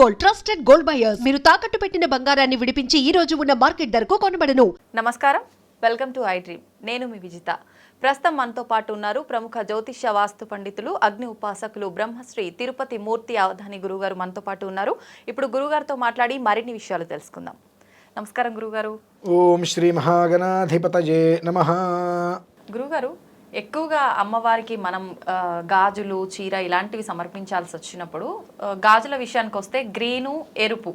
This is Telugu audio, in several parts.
Gold, trusted gold buyers. మీరు తాకట్టు పెట్టిన బంగారాన్ని విడిపించి ఈ రోజు ఉన్న మార్కెట్ ధరకు కొనబడను. నమస్కారం, వెల్కమ్ టు ఐ డ్రీమ్. నేను మీ విజిత. ప్రస్తుతం మనతో పాటు ఉన్నారు ప్రముఖ జ్యోతిష్య వాస్తు పండితులు, అగ్ని ఉపాసకులు బ్రహ్మశ్రీ తిరుపతి మూర్తి అవధాని గురుగారు మనతో పాటు ఉన్నారు. ఇప్పుడు గురుగారితో మాట్లాడి మరిన్ని విషయాలు తెలుసుకుందాం. నమస్కారం గురుగారు. ఓం శ్రీ మహాగణాధిపతయే నమః. గురుగారు, ఎక్కువగా అమ్మవారికి మనం గాజులు, చీర ఇలాంటివి సమర్పించాల్సి వచ్చినప్పుడు గాజుల విషయానికి వస్తే గ్రీను, ఎరుపు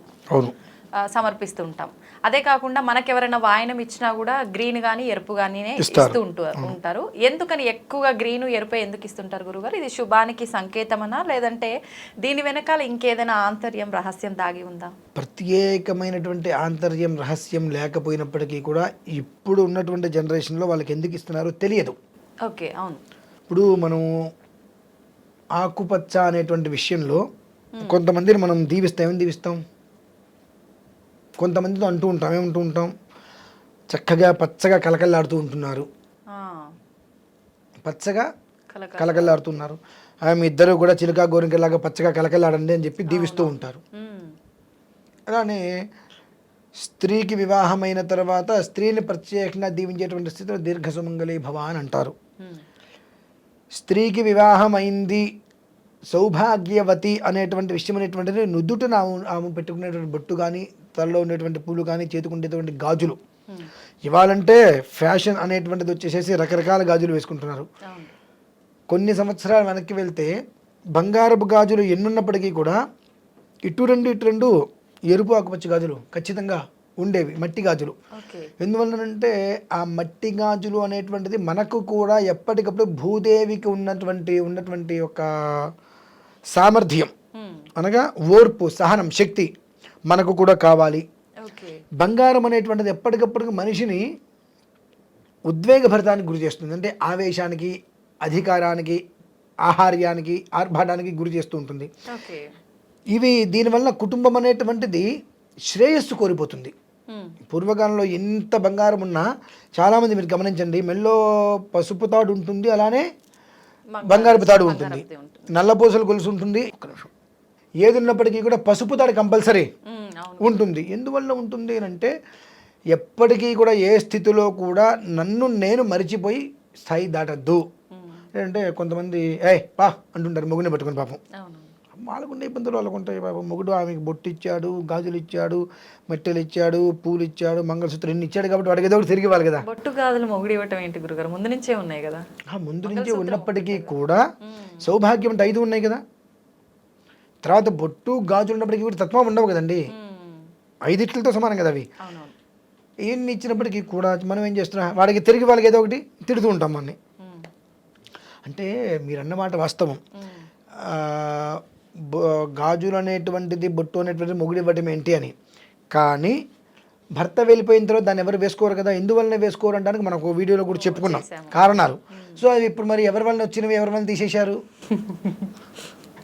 సమర్పిస్తూ ఉంటాం. అదే కాకుండా మనకెవరైనా వాయనం ఇచ్చినా కూడా గ్రీన్ కానీ ఎరుపు కానీ ఇస్తూ ఉంటారు. ఎందుకని ఎక్కువగా గ్రీను, ఎరుపు ఎందుకు ఇస్తుంటారు గురుగారు? ఇది శుభానికి సంకేతమనా, లేదంటే దీని వెనకాల ఇంకేదైనా ఆంతర్యం, రహస్యం దాగి ఉందా? ప్రత్యేకమైనటువంటి ఆంతర్యం, రహస్యం లేకపోయినప్పటికీ కూడా ఇప్పుడు ఉన్నటువంటి జనరేషన్లో వాళ్ళకి ఎందుకు ఇస్తున్నారో తెలియదు. ఓకే, అవును. ఇప్పుడు మనం ఆకుపచ్చ అనేటువంటి విషయంలో కొంతమందిని మనం ఏమని దీవిస్తాం, కొంతమందితో అంటూ ఉంటాం, ఏమంటూ ఉంటాం, చక్కగా పచ్చగా కలకల్లాడుతూ ఉంటున్నారు, పచ్చగా కలకల్లాడుతున్నారు, మీ ఇద్దరు కూడా చిలుక గోరింకలాగా పచ్చగా కలకల్లాడండి అని చెప్పి దీవిస్తూ ఉంటారు. అలానే స్త్రీకి వివాహమైన తర్వాత స్త్రీని ప్రత్యేకంగా దీవించేటువంటి స్థితిలో దీర్ఘ సుమంగళి భవ అని అంటారు. స్త్రీకి వివాహం అయింది, సౌభాగ్యవతి అనేటువంటి విషయం అనేటువంటిది నుదుటిన ఆమె పెట్టుకునేటువంటి బొట్టు కానీ, తలలో ఉండేటువంటి పూలు కానీ, చేతుకుండేటువంటి గాజులు, ఇవాళంటే ఫ్యాషన్ అనేటువంటిది వచ్చేసేసి రకరకాల గాజులు వేసుకుంటున్నారు. కొన్ని సంవత్సరాలు వెనక్కి వెళ్తే బంగారపు గాజులు ఎన్నున్నప్పటికీ కూడా ఇటు రెండు ఎరుపు ఆకుపచ్చ గాజులు ఖచ్చితంగా ఉండేవి, మట్టి గాజులు. ఎందువల్లనంటే ఆ మట్టి గాజులు అనేటువంటిది మనకు కూడా ఎప్పటికప్పుడు భూదేవికి ఉన్నటువంటి ఒక సామర్థ్యం, అనగా ఓర్పు, సహనం, శక్తి మనకు కూడా కావాలి. బంగారం అనేటువంటిది ఎప్పటికప్పుడు మనిషిని ఉద్వేగభరితానికి గురి చేస్తుంది. అంటే ఆవేశానికి, అధికారానికి, ఆహార్యానికి, ఆర్భాటానికి గురి చేస్తూ ఉంటుంది. ఇవి దీనివల్ల కుటుంబం అనేటువంటిది శ్రేయస్సు కోల్పోతుంది. పూర్వకాలంలో ఎంత బంగారం ఉన్నా చాలామంది మీరు గమనించండి, మెల్లో పసుపు తాడు ఉంటుంది, అలానే బంగారపు తాడు ఉంటుంది, నల్లపూసలు గొలుసు ఉంటుంది. ఏది ఉన్నప్పటికీ కూడా పసుపు తాడు కంపల్సరీ ఉంటుంది. ఎందువల్ల ఉంటుంది అంటే ఎప్పటికీ కూడా ఏ స్థితిలో కూడా నన్ను నేను మరిచిపోయి స్థాయి దాటద్దు. ఏంటంటే కొంతమంది పా అంటుంటారు మొగుడిని పట్టుకుని, పాపం వాళ్ళకుండే ఇబ్బందులు వాళ్ళకు ఉంటాయి. పాపం మొగుడు ఆమెకు బొట్టు ఇచ్చాడు, గాజులు ఇచ్చాడు, మెట్టెలు ఇచ్చాడు, పూలు ఇచ్చాడు, మంగళసూత్రం ఇన్ని ఇచ్చాడు కాబట్టి వాడికి ఏదో ఒకటి తిరిగి ఇవ్వాలి కదా. బొట్టు గాజులు మొగుడు ఇవ్వటం ఏంటి గురుగారు? ముందు నుంచే ఉన్నాయి కదా. ముందు నుంచే ఉన్నప్పటికీ కూడా సౌభాగ్యం అంటే 5 ఉన్నాయి కదా. తర్వాత బొట్టు గాజులు ఉన్నప్పటికీ కూడా తత్వం ఉండవు కదండి, 5 సమానం కదా అవి. ఇవన్నీ ఇచ్చినప్పటికీ కూడా మనం ఏం చేస్తున్నాం, వాడికి తిరిగి వాళ్ళకి ఏదో ఒకటి తిడుతూ ఉంటాం మనని. అంటే మీరు అన్నమాట వాస్తవం. గాజులు అనేటువంటిది, బొట్టు అనేటువంటిది మొగుడు ఇవ్వటం ఏంటి అని. కానీ భర్త వెళ్ళిపోయిన తర్వాత దాన్ని ఎవరు వేసుకోరు కదా. ఎందువల్లనే వేసుకోరు అనడానికి మనం ఒక వీడియోలో కూడా చెప్పుకున్నాం కారణాలు. సో అది ఇప్పుడు మరి ఎవరి వల్ల వచ్చినవి, ఎవరి వల్ల తీసేశారు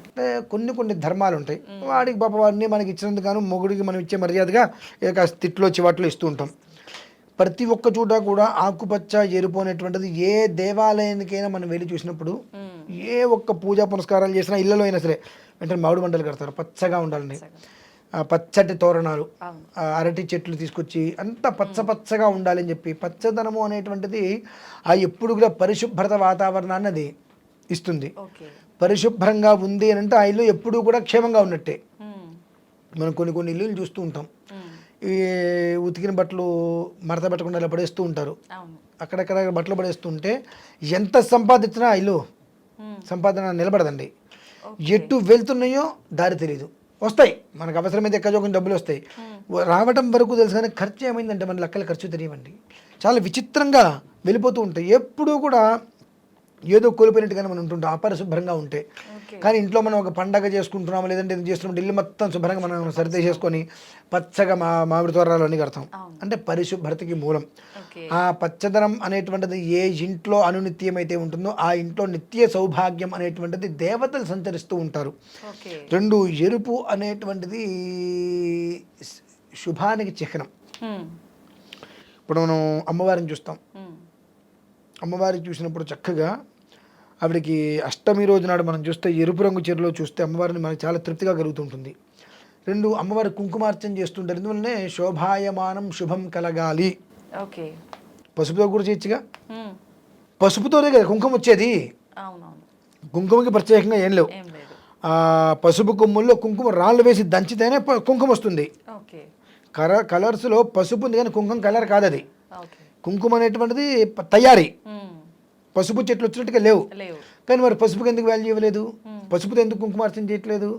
అంటే కొన్ని ధర్మాలు ఉంటాయి. వాడికి పాప వాడిని మనకి ఇచ్చినందుకు గాను మొగుడికి మనం ఇచ్చే మర్యాదగా తిట్లో చివాట్లు ఇస్తూ ఉంటాం. ప్రతి ఒక్క చోట కూడా ఆకుపచ్చ, ఎరుపు అనేటువంటిది ఏ దేవాలయానికైనా మనం వెళ్ళి చూసినప్పుడు, ఏ ఒక్క పూజా పునస్కారాలు చేసినా, ఇళ్లలో అయినా సరే వెంటనే మామిడి మంటలు కడతారు, పచ్చగా ఉండాలని. పచ్చటి తోరణాలు, అరటి చెట్లు తీసుకొచ్చి అంతా పచ్చగా ఉండాలని చెప్పి, పచ్చదనము అనేటువంటిది ఎప్పుడు కూడా పరిశుభ్రత వాతావరణాన్ని అది ఇస్తుంది. పరిశుభ్రంగా ఉంది అని అంటే ఆ ఇల్లు ఎప్పుడూ కూడా క్షేమంగా ఉన్నట్టే. మనం కొన్ని ఇల్లులు చూస్తూ ఉంటాం, ఈ ఉతికిన బట్టలు మడత పెట్టకుండా ఇలా పడేస్తూ ఉంటారు. అక్కడక్కడ బట్టలు పడేస్తుంటే ఎంత సంపాదించినా ఇల్లు సంపాదన నిలబడదండి. ఎటు వెళ్తున్నాయో దారి తెలియదు. వస్తాయి మనకు అవసరమైతే ఎక్కజోకొని డబ్బులు వస్తాయి, రావటం వరకు తెలుసు, కానీ ఖర్చు ఏమైందంటే మన లెక్కలు ఖర్చు తెలియవండి. చాలా విచిత్రంగా వెళ్ళిపోతూ ఉంటాయి. ఎప్పుడూ కూడా ఏదో కోల్పోయినట్టుగానే మనం ఉంటుంటాం అపరిశుభ్రంగా ఉంటే. కానీ ఇంట్లో మనం ఒక పండగ చేసుకుంటున్నాము, లేదంటే ఇది చేస్తున్నాం, ఇల్లు మొత్తం శుభ్రంగా మనం సరిదే చేసుకొని పచ్చగా మామిడి తోరణాలు అన్నీ కడతాం. అంటే పరిశుభ్రతకి మూలం. ఆ పచ్చదనం అనేటువంటిది ఏ ఇంట్లో అనునిత్యం అయితే ఉంటుందో ఆ ఇంట్లో నిత్య సౌభాగ్యం అనేటువంటిది దేవతలు సంచరిస్తూ ఉంటారు. 2 ఎరుపు అనేటువంటిది శుభానికి చిహ్నం. ఇప్పుడు మనం అమ్మవారిని చూస్తాం, అమ్మవారికి చూసినప్పుడు చక్కగా ఆవిడకి అష్టమి రోజు నాడు మనం చూస్తే ఎరుపు రంగు చీరలో చూస్తే అమ్మవారిని మనకి చాలా తృప్తిగా కలుగుతుంటుంది. రెండు అమ్మవారి కుంకుమార్చన చేస్తుంటారు. ఎందువల్లనే శోభాయమానం శుభం కలగాలి. ఓకే. పసుపుతో కూడా చేయొచ్చుగా, పసుపుతోనే కదా కుంకుమ వచ్చేది. అవునవును. కుంకుమకి ప్రత్యేకంగా ఏం లేవు. ఏం లేదు. పసుపు కొమ్ముల్లో కుంకుమ రాళ్ళు వేసి దంచితేనే కుంకుమ వస్తుంది. ఓకే. కలర్స్లో పసుపు ఉంది కానీ కుంకుమ కలర్ కాదు అది. ఓకే. కుంకుమ అనేటువంటిది తయారీ, మ్మ్. పసుపు చెట్లు వచ్చినట్టుగా లేవు. లేవు. కానీ మరి పసుపుకి ఎందుకు వాల్యూ ఇవ్వలేదు? పసుపుతో ఎందుకు కుంకుమార్చన చేయట్లేదు,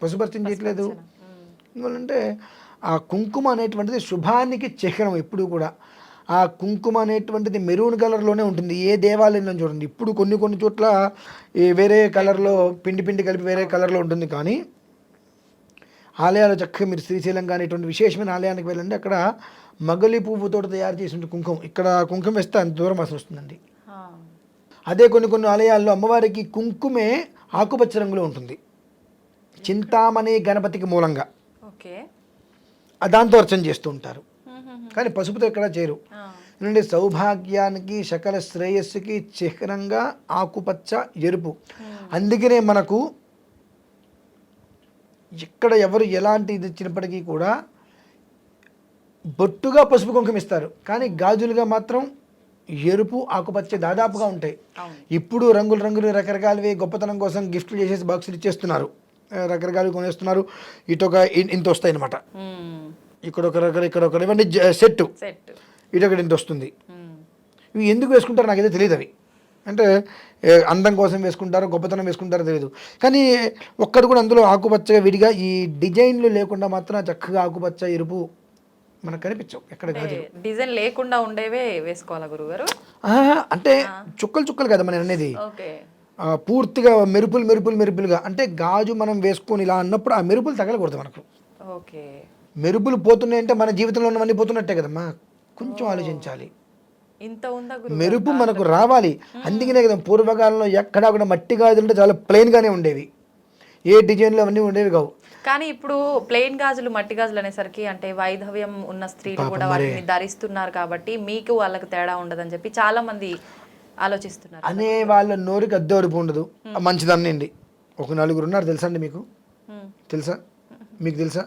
పసుపర్చన చేయట్లేదు? ఎందుకంటే ఆ కుంకుమ అనేటువంటిది శుభానికి చిహ్నం. ఎప్పుడు కూడా ఆ కుంకుమ అనేటువంటిది మెరూన్ కలర్లోనే ఉంటుంది. ఏ దేవాలయంలో చూడండి, ఇప్పుడు కొన్ని చోట్ల వేరే కలర్లో పిండి కలిపి వేరే కలర్లో ఉంటుంది. కానీ ఆలయాలు చక్కగా మీరు శ్రీశైలం కానీ ఇటువంటి విశేషమైన ఆలయానికి వెళ్ళండి, అక్కడ మగలి పువ్వుతో తయారు చేసిన కుంకుమ, ఇక్కడ కుంకుమ వేస్తే అంత దూరం అసలు వస్తుందండి. అదే కొన్ని ఆలయాల్లో అమ్మవారికి కుంకుమే ఆకుపచ్చ రంగులో ఉంటుంది, చింతామణి గణపతికి మూలంగా. ఓకే. దాంతో అర్చన చేస్తూ ఉంటారు. కానీ పసుపుతో ఎక్కడ చేయరు. ఎందుకంటే సౌభాగ్యానికి సకల శ్రేయస్సుకి చిహ్నంగా ఆకుపచ్చ ఎరుపు. అందుకనే మనకు ఎక్కడ ఎవరు ఎలాంటి ఇది ఇచ్చినప్పటికీ కూడా బొట్టుగా పసుపు కుంకుమ ఇస్తారు, కానీ గాజులుగా మాత్రం ఎరుపు ఆకుపచ్చ దాదాపుగా ఉంటాయి. ఇప్పుడు రంగులు రకరకాలవి గొప్పతనం కోసం గిఫ్ట్లు చేసేసి బాక్సులు ఇచ్చేస్తున్నారు, రకరకాలు కొనేస్తున్నారు. ఇటొక ఇంత వస్తాయి అన్నమాట, ఇక్కడ ఒక ఇవన్నీ సెట్, ఇటొకటి ఇంత వస్తుంది. ఇవి ఎందుకు వేసుకుంటారో నాకైతే తెలియదు. అవి అంటే అందం కోసం వేసుకుంటారో గొప్పతనం వేసుకుంటారో తెలియదు. కానీ ఒక్కడు కూడా అందులో ఆకుపచ్చగా విడిగా ఈ డిజైన్లు లేకుండా మాత్రం చక్కగా ఆకుపచ్చ ఎరుపు మనకు కనిపించవు ఎక్కడ. డిజైన్ లేకుండా ఉండేవే వేసుకోవాలా గురుగారు? అంటే చుక్కలు కదా మనం అనేది, పూర్తిగా మెరుపులుగా. అంటే గాజు మనం వేసుకొని ఇలా అన్నప్పుడు ఆ మెరుపులు తగలకూడదు మనకు. ఓకే. మెరుపులు పోతున్నాయంటే మన జీవితంలో ఉన్నవన్నీ పోతున్నట్టే కదమ్మా, కొంచెం ఆలోచించాలి. ఇంత ఉందా మెరుపు మనకు రావాలి. అందుకనే కదా పూర్వకాలంలో ఎక్కడా కూడా మట్టి గాజులు అంటే చాలా ప్లెయిన్గానే ఉండేవి, ఏ డిజైన్లో అవన్నీ ఉండేవి కావు. కానీ ఇప్పుడు ప్లెయిన్ గాజులు మట్టి గాజులు అనేసరికి అంటే వైధవ్యం ఉన్న స్త్రీలు కూడా వాటిని ధరిస్తున్నారు కాబట్టి మీకు వాళ్ళకి తేడా ఉండదని చెప్పి చాలా మంది ఆలోచిస్తున్నారు. అనే వాళ్ళ నోరుకి అద్దెవరపు ఉండదు, మంచిదన్నండి. ఒక నలుగురు ఉన్నారు తెలుసా అండి మీకు? తెలుసా? మీకు తెలుసా?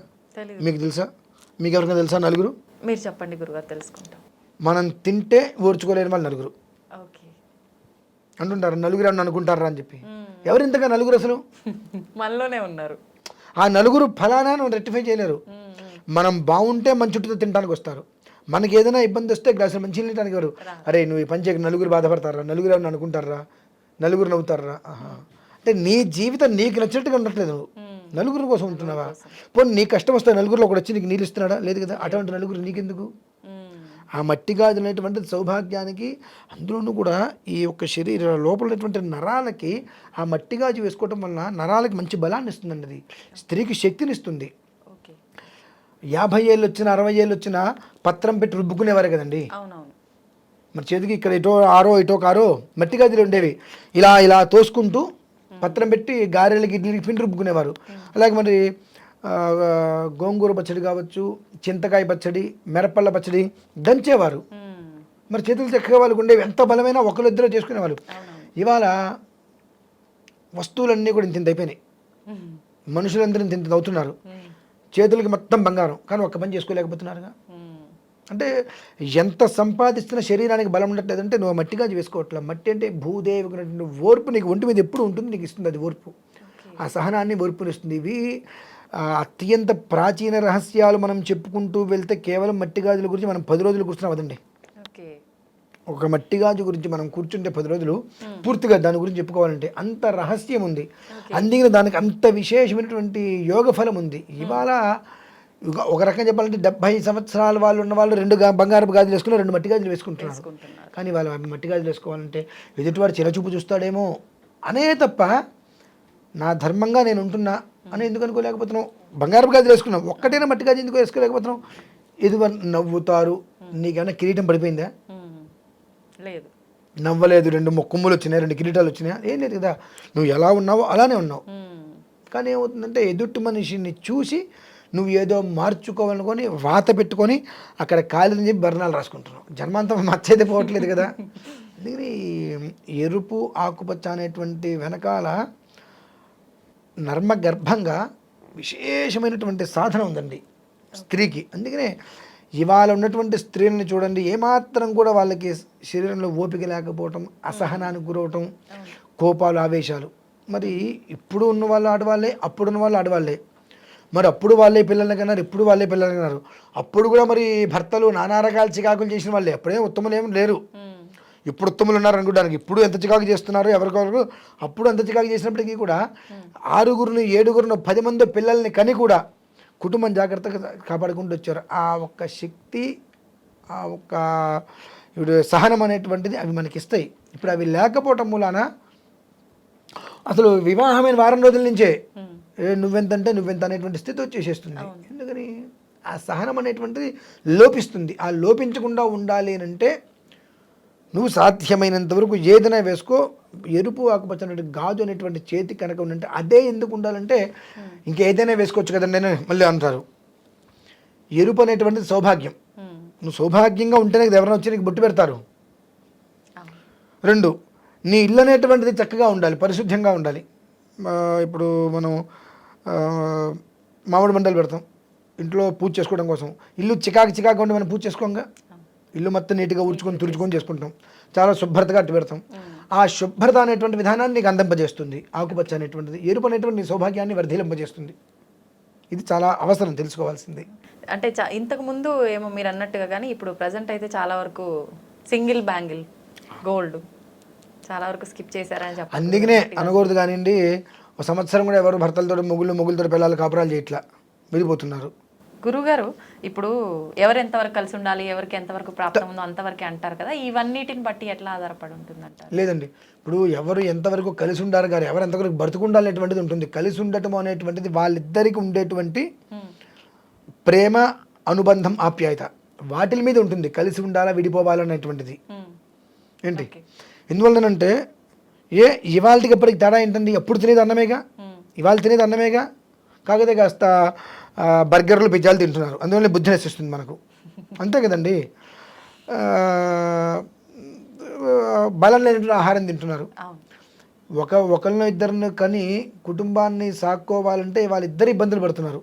మీకు ఎవరికైనా తెలుసా నలుగురు? మీరు చెప్పండి గురుగారు, తెలుసుకుంటాం. మనం తింటే ఓర్చుకోలేని వాళ్ళు నలుగురు అంటుంటారు. నలుగురు అని అనుకుంటారా అని చెప్పి. ఎవరు ఇంతగా నలుగురు అసలు? మనలోనే ఉన్నారు. ఆ నలుగురు ఫలానా రెక్టిఫై చేయలేరు. మనం బాగుంటే మన చుట్టూ తినడానికి వస్తారు, మనకి ఏదైనా ఇబ్బంది వస్తే గ్లాసులు మంచి తినడానికి వారు. అరే నువ్వు ఈ పంచకి నలుగురు బాధపడతారా, నలుగురు ఏమన్నా అనుకుంటారా, నలుగురు నవ్వుతారా? అంటే నీ జీవితం నీకు నచ్చినట్టుగా ఉండట్లేదు, నలుగురు కోసం ఉంటున్నావా? పోనీ నీ కష్టం వస్తే నలుగురిలో ఒకటి వచ్చి నీకు నీళ్ళు ఇస్తున్నాడా? లేదు కదా. అటువంటి నలుగురు నీకెందుకు? ఆ మట్టి గాజు అనేటువంటిది సౌభాగ్యానికి, అందులోనూ కూడా ఈ యొక్క శరీర లోపల ఉన్నటువంటి నరాలకి ఆ మట్టి గాజు వేసుకోవటం వల్ల నరాలకి మంచి బలాన్ని ఇస్తుందండి. అది స్త్రీకి శక్తిని ఇస్తుంది. 50 ఏళ్ళు వచ్చినా 60 ఏళ్ళు వచ్చినా పత్రం పెట్టి రుబ్బుకునేవారు కదండి. మరి చేతికి ఇక్కడ ఇటో ఆరో ఇటో కారో మట్టి గాజులు ఉండేవి, ఇలా తోసుకుంటూ పత్రం పెట్టి గారెలకి ఇడ్లీకి పిండి రుబ్బుకునేవారు. అలాగే మరి గోంగూర పచ్చడి కావచ్చు, చింతకాయ పచ్చడి, మిరపళ్ళ పచ్చడి దంచేవారు. మరి చేతులు చక్కగా వాళ్ళకు ఉండేవి, ఎంత బలమైన ఒకరిద్దరూ చేసుకునేవాళ్ళు. ఇవాళ వస్తువులన్నీ కూడా ఇంత అయిపోయినాయి, మనుషులందరూ ఇంత అవుతున్నారు, చేతులకి మొత్తం బంగారం, కానీ ఒక్క పని చేసుకోలేకపోతున్నారుగా. అంటే ఎంత సంపాదిస్తున్న శరీరానికి బలం ఉండట్లేదంటే నువ్వు మట్టి గాజు వేసుకోవట్లేదు. మట్టి అంటే భూదేవి ఓర్పు నీకు ఒంటి మీద ఎప్పుడు ఉంటుంది, నీకు ఇస్తుంది అది ఓర్పు, ఆ సహనాన్ని ఓర్పునిస్తుంది. ఇవి అత్యంత ప్రాచీన రహస్యాలు మనం చెప్పుకుంటూ వెళ్తే కేవలం మట్టి గాజుల గురించి మనం 10 రోజులు కూర్చున్నాం అదండి. ఒక మట్టి గాజు గురించి మనం కూర్చుంటే 10 రోజులు పూర్తిగా దాని గురించి చెప్పుకోవాలంటే అంత రహస్యం ఉంది. అందుకని దానికి అంత విశేషమైనటువంటి యోగ ఫలం ఉంది. ఇవాళ ఒక రకంగా చెప్పాలంటే 70 సంవత్సరాల వాళ్ళు ఉన్న వాళ్ళు 2 బంగారపు గాజులు వేసుకున్నారు, 2 మట్టి గాజులు వేసుకుంటున్నారు. కానీ వాళ్ళు మట్టి గాజులు వేసుకోవాలంటే ఎదుటివాడు చిరచూపు చూస్తాడేమో అనే తప్ప నా ధర్మంగా నేను ఉంటున్నా అని ఎందుకు అనుకోలేకపోతున్నావు? బంగారపు గాజులు వేసుకున్నావు, ఒక్కటైనా మట్టి గాజు ఎందుకు వేసుకోలేకపోతున్నావు? ఎదురు నవ్వుతారు. నీకేమైనా కిరీటం పడిపోయిందా? లేదు, నవ్వలేదు. 2 కొమ్ములు వచ్చినాయి, 2 కిరీటాలు వచ్చినాయా? ఏం లేదు కదా. నువ్వు ఎలా ఉన్నావో అలానే ఉన్నావు. కానీ ఏమవుతుందంటే ఎదుటి మనిషిని చూసి నువ్వు ఏదో మార్చుకోవాలనుకొని వాత పెట్టుకొని అక్కడ కాలిని చెప్పి బర్ణాలు రాసుకుంటున్నావు. జన్మాంతం మచ్చైతే పోవట్లేదు కదా. అందుకని ఎరుపు ఆకుపచ్చ అనేటువంటి వెనకాల నర్మగర్భంగా విశేషమైనటువంటి సాధన ఉందండి స్త్రీకి. అందుకనే ఇవాళ ఉన్నటువంటి స్త్రీలను చూడండి, ఏమాత్రం కూడా వాళ్ళకి శరీరంలో ఓపిక లేకపోవటం, అసహనానికి గురవటం, కోపాలు, ఆవేశాలు. మరి ఇప్పుడు ఉన్న వాళ్ళు ఆడవాళ్ళే, అప్పుడున్న వాళ్ళు ఆడవాళ్ళే. మరి అప్పుడు వాళ్ళే పిల్లల్ని కన్నారు, ఇప్పుడు వాళ్ళే పిల్లల్ని కన్నారు. అప్పుడు కూడా మరి భర్తలు నానా రకాల చికాకులు చేసిన వాళ్ళే, అప్పుడే ఉత్తములు ఏమి లేరు. ఇప్పుడు ఉత్తములు ఉన్నారు అనుకోవడానికి. ఇప్పుడు ఎంత చికాకు చేస్తున్నారు ఎవరికొరకు, అప్పుడు ఎంత చికాకు చేసినప్పటికీ కూడా 6గురిని 7గురిని 10 మంది పిల్లల్ని కని కూడా కుటుంబం జాగ్రత్తగా కాపాడుకుంటూ వచ్చారు. ఆ ఒక్క శక్తి, ఆ ఒక్క ఇప్పుడు సహనం అనేటువంటిది అవి మనకి ఇస్తాయి. ఇప్పుడు అవి లేకపోవటం మూలాన అసలు వివాహమైన వారం రోజుల నుంచే నువ్వెంత అంటే నువ్వెంత అనేటువంటి స్థితి వచ్చేసేస్తుంది. ఎందుకని ఆ సహనం అనేటువంటిది లోపిస్తుంది. ఆ లోపించకుండా ఉండాలి అంటే నువ్వు సాధ్యమైనంత వరకు ఏదైనా వేసుకో. ఎరుపు ఆకుపచ్చ అనేటువంటి గాజు అనేటువంటి చేతి కనుక ఉందంటే అదే ఎందుకు ఉండాలంటే ఇంకేదైనా వేసుకోవచ్చు కదండి అని మళ్ళీ అంటారు. ఎరుపు అనేటువంటిది సౌభాగ్యం. నువ్వు సౌభాగ్యంగా ఉంటేనే ఎవరైనా వచ్చి నీకు బొట్టు పెడతారు. 2, నీ ఇల్లు అనేటువంటిది చక్కగా ఉండాలి, పరిశుద్ధంగా ఉండాలి. ఇప్పుడు మనం మామిడి మండలు పెడతాం ఇంట్లో పూజ చేసుకోవడం కోసం. ఇల్లు చికాకు ఉండి మనం పూజ చేసుకోంగా, ఇల్లు మొత్తం నీట్గా ఊడ్చుకొని తుడుచుకొని చేసుకుంటాం, చాలా శుభ్రతగా అట్టు పెడతాం. ఆ శుభ్రత అనేటువంటి విధానాన్ని నీకు అందింపజేస్తుంది ఆకుపచ్చ అనేటువంటిది. ఎరుపు అనేటువంటి సౌభాగ్యాన్ని వర్ధిలింపజేస్తుంది. ఇది చాలా అవసరం తెలుసుకోవాల్సింది. అంటే ఇంతకు ముందు ఏమో మీరు అన్నట్టుగా, కానీ ఇప్పుడు ప్రజెంట్ అయితే చాలా వరకు సింగిల్ బ్యాంగిల్ గోల్డ్ చాలా వరకు స్కిప్ చేశారని చెప్పారు. అందుకనే అనకూడదు కానివ్వండి, ఒక సంవత్సరం కూడా ఎవరు భర్తలతో మొగుళ్ళతో పిల్లలు కాపురాలు చేయట్లా, వెళ్ళిపోతున్నారు. గురుగారు, ఇప్పుడు ఎవరు ఎంతవరకు కలిసి ఉండాలి, ఎవరికి ఎంతవరకు ప్రాప్తం ఉందో అంతవరకే అంటారు కదా, ఇవన్నిటిని బట్టి ఎట్లా ఆధారపడి ఉంటుంది అంటారు? లేదండి, ఇప్పుడు ఎవరు ఎంతవరకు కలిసి ఉండారు గారు, ఎవరు ఎంతవరకు బ్రతుకుండాలనేటువంటిది ఉంటుంది. కలిసి ఉండటం అనేటువంటిది వాళ్ళిద్దరికి ఉండేటువంటి ప్రేమ, అనుబంధం, ఆప్యాయత వాటి మీద ఉంటుంది. కలిసి ఉండాలా విడిపోవాలనేటువంటిది ఏంటి ఎందువల్లనంటే ఇవాళకి ఎప్పటికి తేడా ఏంటండి? ఎప్పుడు తినేది అన్నమేగా, ఇవాళ తినేది అన్నమేగా, కాకపోతే కాస్త బర్గర్లు పిజ్జాలు తింటున్నారు, అందువల్ల బుద్ధి నశిస్తుంది మనకు, అంతే కదండి. బలం లేనటువంటి ఆహారం తింటున్నారు. ఒకరిని ఇద్దరిని కని కుటుంబాన్ని సాక్కోవాలంటే వాళ్ళిద్దరు ఇబ్బందులు పడుతున్నారు.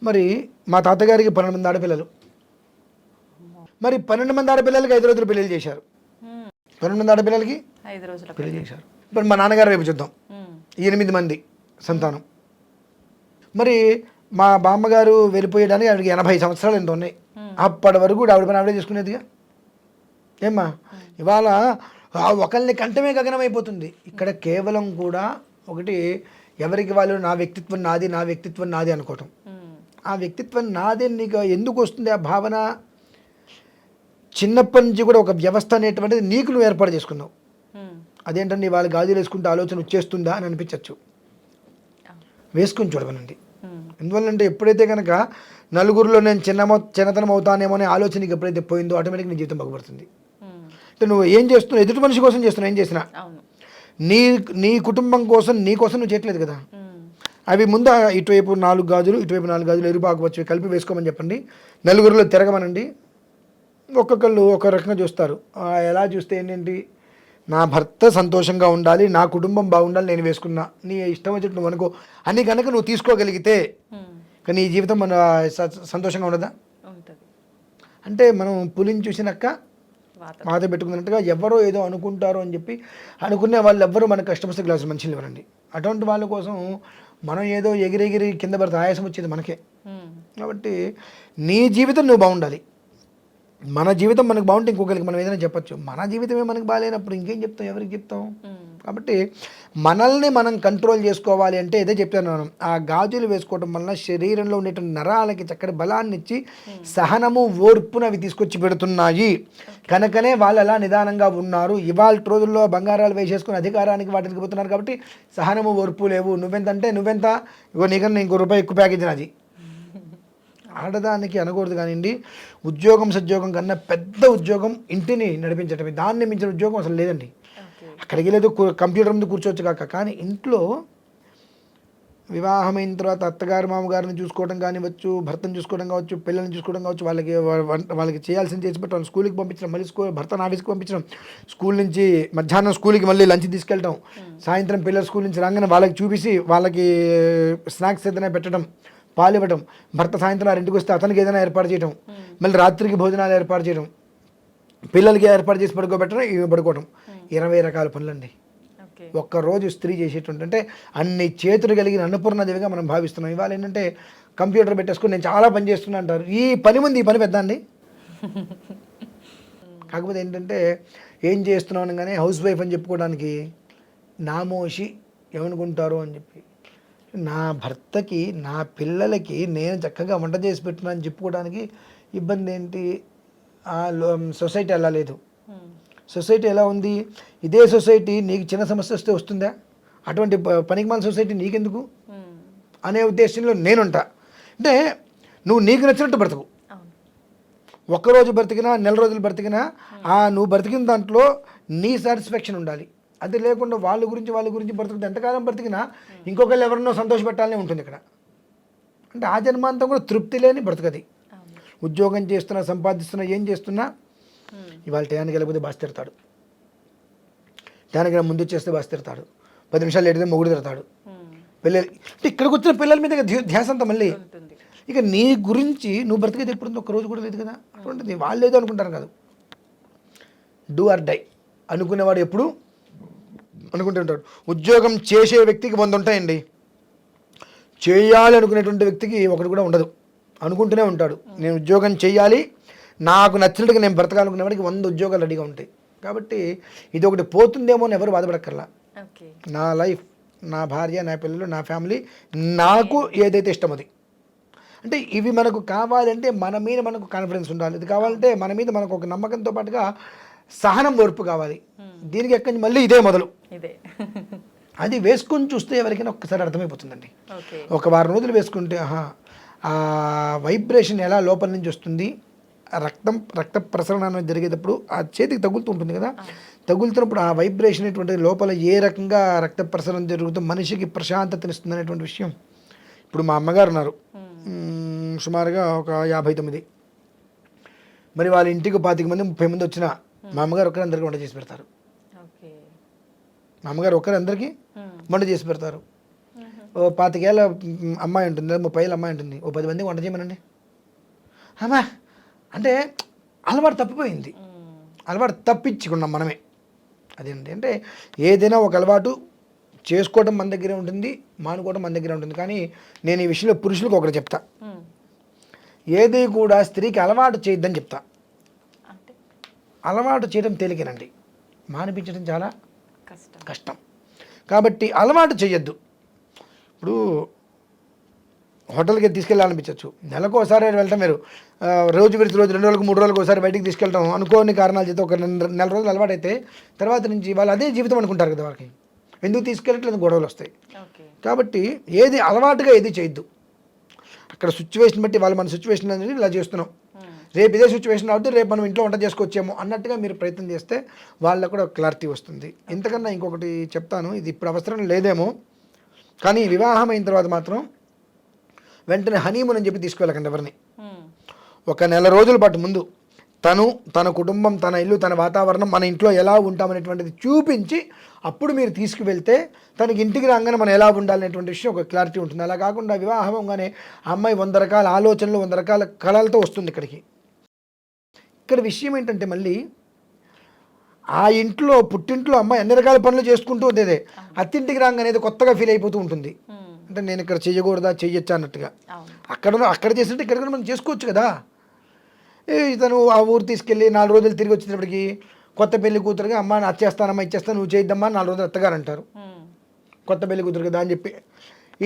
మరి మా తాతగారికి 12 మంది ఆడపిల్లలు, మరి 12 మంది ఆడపిల్లలకి 5 రోజులు పెళ్లి చేశారు. 12 మంది ఆడపిల్లలకి 5 రోజులు పెళ్లి చేశారు. ఇప్పుడు మా నాన్నగారు వైపు చూద్దాం, 8 మంది సంతానం. మరి మా బామ్మగారు వెళ్ళిపోయడానికి ఆవిడకి 80 సంవత్సరాలు ఎంత ఉన్నాయి. అప్పటి వరకు కూడా ఆవిడ పని ఆవిడే చేసుకునేదిగా. ఏమ్మా ఇవాళ ఒకరిని కంటమే గగనం అయిపోతుంది. ఇక్కడ కేవలం కూడా ఒకటి, ఎవరికి వాళ్ళు నా వ్యక్తిత్వం నాది అనుకోవటం. ఆ వ్యక్తిత్వం నాదే నీకు ఎందుకు వస్తుంది ఆ భావన? చిన్నప్పటి నుంచి కూడా ఒక వ్యవస్థ అనేటువంటిది నీకు నువ్వు ఏర్పాటు చేసుకున్నావు. అదేంటండి వాళ్ళు గాజులు వేసుకుంటే ఆలోచన వచ్చేస్తుందా అని అనిపించవచ్చు. వేసుకుని చూడవనండి. ఎందువల్లంటే ఎప్పుడైతే కనుక నలుగురిలో నేను చిన్నతనం అవుతానేమో అనే ఆలోచనకి ఎప్పుడైతే పోయిందో ఆటోమేటిక్ నీ జీవితం బాగుపడుతుంది. అంటే నువ్వు ఏం చేస్తున్నావు, ఎదుటి మనిషి కోసం చేస్తున్నావు. ఏం చేసినా నీ కుటుంబం కోసం నీ కోసం నువ్వు చేయట్లేదు కదా. అవి ముందు ఇటువైపు 4 గాజులు ఇటువైపు 4 గాజులు ఎరుపు ఆకుపచ్చవి కలిపి వేసుకోమని చెప్పండి. నలుగురిలో తిరగమనండి. ఒక్కొక్కళ్ళు ఒక రకంగా చూస్తారు. ఎలా చూస్తే ఏంటంటే నా భర్త సంతోషంగా ఉండాలి, నా కుటుంబం బాగుండాలి, నేను వేసుకున్నా, నీ ఇష్టం వచ్చినట్టు నువ్వు అనుకో అని కనుక నువ్వు తీసుకోగలిగితే కానీ ఈ జీవితం మన సంతోషంగా ఉండదా? అంటే మనం పులిని చూసినాక వాత పెట్టుకున్నట్టుగా ఎవరో ఏదో అనుకుంటారో అని చెప్పి అనుకునే వాళ్ళు ఎవ్వరూ మనకు కష్టమస్తే గ్లాసు మంచిలు ఇవ్వరండి. అటువంటి వాళ్ళ కోసం మనం ఏదో ఎగిరెగిరి కింద పడితే ఆయాసం వచ్చేది మనకే. కాబట్టి నీ జీవితం నువ్వు బాగుండాలి. మన జీవితం మనకు బాగుంటే ఇంకొకరికి మనం ఏదైనా చెప్పచ్చు. మన జీవితమే మనకు బాగాలేనప్పుడు ఇంకేం చెప్తాం, ఎవరికి చెప్తాం? కాబట్టి మనల్ని మనం కంట్రోల్ చేసుకోవాలి అంటే ఇదే చెప్తాను మనం. ఆ గాజులు వేసుకోవడం వలన శరీరంలో ఉండేటువంటి నరాలకి చక్కటి బలాన్ని ఇచ్చి సహనము, ఓర్పును అవి తీసుకొచ్చి పెడుతున్నాయి. కనుకనే వాళ్ళు అలా నిదానంగా ఉన్నారు. ఇవాళ రోజుల్లో బంగారాలు వేసేసుకుని అధికారానికి వాటికి పోతున్నారు. కాబట్టి సహనము, ఓర్పు లేవు. నువ్వెంత అంటే నువ్వెంత, ఇగో నీకన్నా ఇంకో రూపాయి ఎక్కువ ప్యాకేజ్ నాది. ఆడదానికి అనకూడదు కానివ్వండి. ఉద్యోగం సద్యోగం కన్నా పెద్ద ఉద్యోగం ఇంటిని నడిపించటమే. దాన్ని మించిన ఉద్యోగం అసలు లేదండి. అక్కడికి లేదు, కంప్యూటర్ ముందు కూర్చోవచ్చు కాక. కానీ ఇంట్లో వివాహమైన తర్వాత అత్తగారు మామగారిని చూసుకోవడం కానివచ్చు, భర్తను చూసుకోవడం కావచ్చు, పిల్లల్ని చూసుకోవడం కావచ్చు, వాళ్ళకి చేయాల్సింది చేసి పెట్టి వాళ్ళని స్కూల్కి పంపించడం, మళ్ళీ భర్తను ఆఫీస్కి పంపించడం, స్కూల్ నుంచి మధ్యాహ్నం స్కూల్కి మళ్ళీ లంచ్ తీసుకెళ్ళడం, సాయంత్రం పిల్లలు స్కూల్ నుంచి రాగానే వాళ్ళకి చూపించి వాళ్ళకి స్నాక్స్ ఏదైనా పెట్టడం, పాలు ఇవ్వడం, భర్త సాయంత్రం 6 వస్తే అతనికి ఏదైనా ఏర్పాటు చేయడం, మళ్ళీ రాత్రికి భోజనాలు ఏర్పాటు చేయడం, పిల్లలకి ఏర్పాటు చేసి పడుకోబెట్టడం, ఇవి పడుకోవడం, 20 రకాల పనులండి ఒక్కరోజు స్త్రీ చేసేటువంటి. అంటే అన్ని చేతులు కలిగిన అన్నపూర్ణదేవిగా మనం భావిస్తున్నాం. ఇవాళ ఏంటంటే కంప్యూటర్ పెట్టేసుకుని నేను చాలా పని చేస్తున్నా అంటారు. ఈ పని ముందు ఈ పని పెద్ద అండి. కాకపోతే ఏంటంటే ఏం చేస్తున్నాం అనగానే హౌస్ వైఫ్ అని చెప్పుకోవడానికి నామోషి ఏమనుకుంటారు అని చెప్పి, నా భర్తకి నా పిల్లలకి నేను చక్కగా వంట చేసి పెట్టున్నా అని చెప్పుకోవడానికి ఇబ్బంది ఏంటి? సొసైటీ అలా లేదు. సొసైటీ ఎలా ఉంది? ఇదే సొసైటీ నీకు చిన్న సమస్య వస్తే వస్తుందా? అటువంటి పనికిమాల సొసైటీ నీకెందుకు అనే ఉద్దేశంలో నేనుంటా. అంటే నువ్వు నీకు నచ్చినట్టు బ్రతుకు. ఒక్కరోజు బ్రతికినా, నెల రోజులు బ్రతికినా, నువ్వు బ్రతికిన దాంట్లో నీ సాటిస్ఫాక్షన్ ఉండాలి. అది లేకుండా వాళ్ళ గురించి బ్రతుకుతుంది. ఎంతకాలం బ్రతికినా ఇంకొకళ్ళు ఎవరినో సంతోషపెట్టాలనే ఉంటుంది ఇక్కడ. అంటే ఆ జన్మాంతం కూడా తృప్తి లేని బ్రతకది. ఉద్యోగం చేస్తున్నా, సంపాదిస్తున్నా, ఏం చేస్తున్నా ఇవాళ టయానికి వెళ్ళకపోతే బాస్ తిడతాడు, టయానికి ముందు చేస్తే బాస్ తిడతాడు, 10 నిమిషాలు లేట్ అయితే మొగుడు తిడతాడు. పిల్లలు అంటే ఇక్కడికి వచ్చిన పిల్లల మీద ధ్యాస అంతా మళ్ళీ. ఇక నీ గురించి నువ్వు బ్రతికేది ఎప్పుడు ఒక్కరోజు కూడా లేదు కదా. అటువంటిది వాళ్ళు ఏదో అనుకుంటారు కాదు. డూ ఆర్ డై అనుకునేవాడు ఎప్పుడు అనుకుంటూ ఉంటాడు. ఉద్యోగం చేసే వ్యక్తికి 100 ఉంటాయండి, చేయాలి అనుకునేటువంటి వ్యక్తికి ఒకటి కూడా ఉండదు. అనుకుంటూనే ఉంటాడు నేను ఉద్యోగం చేయాలి, నాకు నచ్చినట్టుగా నేను బ్రతకాలనుకునేవాడికి 100 ఉద్యోగాలు రెడీగా ఉంటాయి. కాబట్టి ఇది ఒకటి పోతుందేమో అని ఎవరు బాధపడక్కర్లా. నా లైఫ్, నా భార్య, నా పిల్లలు, నా ఫ్యామిలీ, నాకు ఏదైతే ఇష్టం అది. అంటే ఇవి మనకు కావాలంటే మన మీద మనకు కాన్ఫిడెన్స్ ఉండాలి. ఇది కావాలంటే మన మీద మనకు ఒక నమ్మకంతో పాటుగా సహనం, ఓర్పు కావాలి. దీనికి ఎక్కడి మళ్ళీ ఇదే మొదలు. అది వేసుకొని చూస్తే ఎవరికైనా ఒక్కసారి అర్థమైపోతుందండి. ఒక వారం రోజులు వేసుకుంటే ఆ వైబ్రేషన్ ఎలా లోపల నుంచి వస్తుంది, రక్త ప్రసరణ అనేది జరిగేటప్పుడు ఆ చేతికి తగులుతూ ఉంటుంది కదా, తగులుతున్నప్పుడు ఆ వైబ్రేషన్ అనేటువంటి లోపల ఏ రకంగా రక్త ప్రసరణ జరుగుతూ మనిషికి ప్రశాంతతనిస్తుంది అనేటువంటి విషయం. ఇప్పుడు మా అమ్మగారు ఉన్నారు, సుమారుగా ఒక 59. మరి వాళ్ళ ఇంటికి 25 మంది 30 మంది వచ్చినా మా అమ్మగారు ఒకరి అందరికీ వంట చేసి పెడతారు. మా అమ్మగారు ఒకరి అందరికీ వంట చేసి పెడతారు. ఓ 25 ఏళ్ళ అమ్మాయి ఉంటుంది, 30 ఏళ్ళ అమ్మాయి ఉంటుంది, ఓ 10 మందికి వంట చేయమనండి. అమ్మా అంటే అలవాటు తప్పిపోయింది, అలవాటు తప్పించుకున్నాం మనమే. అదేంటి అంటే ఏదైనా ఒక అలవాటు చేసుకోవడం మన దగ్గరే ఉంటుంది, మానుకోవడం మన దగ్గరే ఉంటుంది. కానీ నేను ఈ విషయంలో పురుషులకు ఒకటి చెప్తా, ఏది కూడా స్త్రీకి అలవాటు చేయొద్దని చెప్తా. అలవాటు చేయడం తేలికేనండి, మానిపించడం చాలా కష్టం. కాబట్టి అలవాటు చేయొద్దు. ఇప్పుడు హోటల్కి తీసుకెళ్ళాలనిపించవచ్చు, నెలకు ఒకసారి వెళ్తాం. మీరు రోజు విడిచి రోజు 2 రోజులకు 3 రోజులకు ఒకసారి బయటికి తీసుకెళ్ళడం అనుకోని కారణాలు చేస్తే ఒక నెల రోజులు అలవాటు అయితే తర్వాత నుంచి వాళ్ళు అదే జీవితం అనుకుంటారు కదా. వాళ్ళకి ఎందుకు తీసుకెళ్ళట్లేదు, గొడవలు వస్తాయి. కాబట్టి ఏది అలవాటుగా ఏది చేయొద్దు. అక్కడ సిచ్యువేషన్ బట్టి వాళ్ళు మన సిచ్యువేషన్ అనేది ఇలా చేస్తున్నాం, రేపు ఇదే సిచ్యువేషన్ అవుతుంది, రేపు మనం ఇంట్లో వంట చేసుకోవచ్చేమో అన్నట్టుగా మీరు ప్రయత్నం చేస్తే వాళ్ళకు కూడా క్లారిటీ వస్తుంది. ఇంతకన్నా ఇంకొకటి చెప్తాను, ఇది ఇప్పుడు అవసరం లేదేమో కానీ వివాహం అయిన తర్వాత మాత్రం వెంటనే హనీమూన్ అని చెప్పి తీసుకెళ్ళకండి ఎవరిని. ఒక నెల రోజుల పాటు ముందు తన కుటుంబం, తన ఇల్లు, తన వాతావరణం, మన ఇంట్లో ఎలా ఉంటామనేటువంటిది చూపించి అప్పుడు మీరు తీసుకువెళ్తే తనకి ఇంటికి రాగానే మనం ఎలా ఉండాలనేటువంటి విషయం ఒక క్లారిటీ ఉంటుంది. అలా కాకుండా వివాహం అవగానే అమ్మాయి 100 రకాల ఆలోచనలు, 100 రకాల కళలతో వస్తుంది ఇక్కడికి. ఇక్కడ విషయం ఏంటంటే మళ్ళీ ఆ ఇంట్లో పుట్టింట్లో అమ్మాయి అన్ని రకాల పనులు చేసుకుంటూ ఉండేదే, అత్తింటికి రాగానే కొత్తగా ఫీల్ అయిపోతూ ఉంటుంది. అంటే నేను ఇక్కడ చెయ్యకూడదా, చెయ్యొచ్చా అన్నట్టుగా. అక్కడ చేసినట్టు ఇక్కడ కూడా మనం చేసుకోవచ్చు కదా. ఇతను ఆ ఊరు తీసుకెళ్ళి 4 రోజులు తిరిగి వచ్చేటప్పటికి కొత్త పెళ్లి కూతురుగా అమ్మ నా చేస్తానమ్మా, ఇచ్చేస్తాను, నువ్వు చేద్దామా, 4 రోజులు అత్తగారు అంటారు. కొత్త పెళ్లి కూతురు కదా అని చెప్పి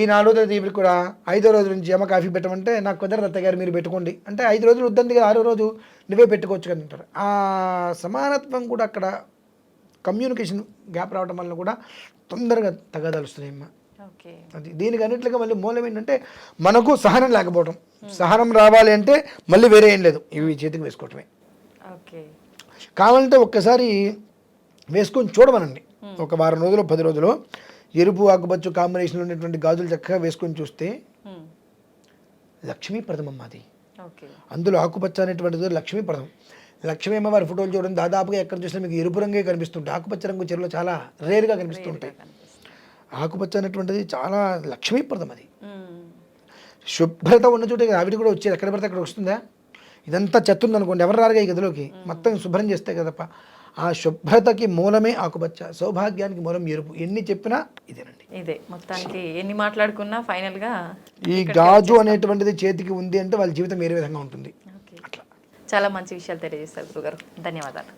ఈ 4 రోజులు తీపి కూడా 5వ రోజు నుంచి అమ్మ కాఫీ పెట్టమంటే నాకు కుదరదు అత్తగారు, మీరు పెట్టుకోండి అంటే 5 రోజులు వద్దంది కదా, 6వ రోజు నువ్వే పెట్టుకోవచ్చు కదా అంటారు. ఆ సమానత్వం కూడా అక్కడ కమ్యూనికేషన్ గ్యాప్ రావడం వల్ల కూడా తొందరగా తగ్గదలుస్తున్నాయి అమ్మ. అది దీనికి అన్నింటిగా మళ్ళీ మూలం ఏంటంటే మనకు సహనం లేకపోవడం. సహనం రావాలి అంటే మళ్ళీ వేరే ఏం లేదు, ఇవి చేతికి వేసుకోవటమే. కావాలంటే ఒక్కసారి వేసుకొని చూడమనండి, ఒక వారం రోజులు 10 రోజులు ఎరుపు ఆకుపచ్చ కాంబినేషన్లో ఉన్నటువంటి గాజులు చక్కగా వేసుకొని చూస్తే లక్ష్మీప్రదం అమ్మ అది. ఓకే. అందులో ఆకుపచ్చ అనేటువంటిది లక్ష్మీప్రదం. లక్ష్మీ అమ్మవారి ఫోటోలు చూడండి, దాదాపుగా ఎక్కడ చూసినా మీకు ఎరుపు రంగే కనిపిస్తుంటాయి. ఆకుపచ్చ రంగు చీరలు చాలా రేర్గా కనిపిస్తుంటాయి. ఆకుపచ్చ అనేటువంటిది చాలా లక్ష్మీప్రదం అది. శుభ్రత ఉన్న చోట ఆవిడ కూడా వచ్చేది, ఎక్కడ పడితే అక్కడ వస్తుందా? ఇదంతా చెత్త ఉందనుకోండి, ఎవరు రారుగా ఈ గదిలోకి, మొత్తం శుభ్రం చేస్తే కదప్ప. ఆ శుభ్రతకి మూలమే ఆకుపచ్చ, సౌభాగ్యానికి మూలం ఎరుపు. ఎన్ని చెప్పినా ఇదేనండి. ఇదే మొత్తానికి ఎన్ని మాట్లాడుకున్నా ఫైనల్గా ఈ గాజు అనేటువంటిది చేతికి ఉంది అంటే వాళ్ళ జీవితం వేరే విధంగా ఉంటుంది. చాలా మంచి విషయాలు తెలియజేస్తారు గురుగారు. ధన్యవాదాలు.